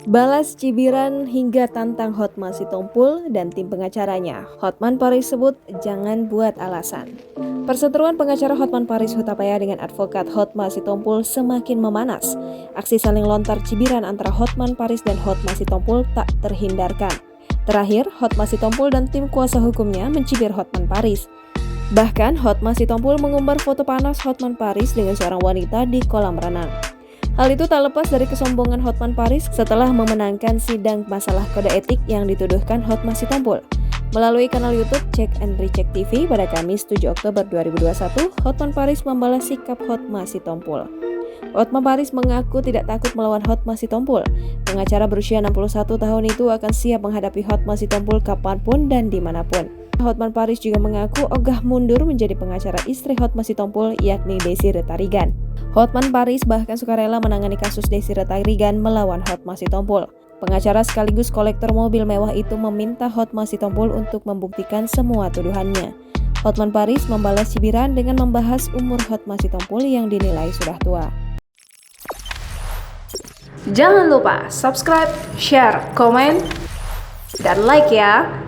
Balas cibiran hingga tantang Hotma Sitompul dan tim pengacaranya. Hotman Paris sebut jangan buat alasan. Perseteruan pengacara Hotman Paris Hutapaya dengan advokat Hotma Sitompul semakin memanas. Aksi saling lontar cibiran antara Hotman Paris dan Hotma Sitompul tak terhindarkan. Terakhir, Hotma Sitompul dan tim kuasa hukumnya mencibir Hotman Paris. Bahkan, Hotma Sitompul mengumbar foto panas Hotman Paris dengan seorang wanita di kolam renang. Hal itu tak lepas dari kesombongan Hotman Paris setelah memenangkan sidang masalah kode etik yang dituduhkan Hotma Sitompul. Melalui kanal YouTube Check and Recheck TV pada Kamis 7 Oktober 2021, Hotman Paris membalas sikap Hotma Sitompul. Hotman Paris mengaku tidak takut melawan Hotma Sitompul. Pengacara berusia 61 tahun itu akan siap menghadapi Hotma Sitompul kapanpun dan dimanapun. Hotman Paris juga mengaku ogah mundur menjadi pengacara istri Hotma Sitompul, yakni Desi Retarigan. Hotman Paris bahkan sukarela menangani kasus Desi Retarigan melawan Hotma Sitompul. Pengacara sekaligus kolektor mobil mewah itu meminta Hotma Sitompul untuk membuktikan semua tuduhannya. Hotman Paris membalas cibiran dengan membahas umur Hotma Sitompul yang dinilai sudah tua. Jangan lupa subscribe, share, komen, dan like ya!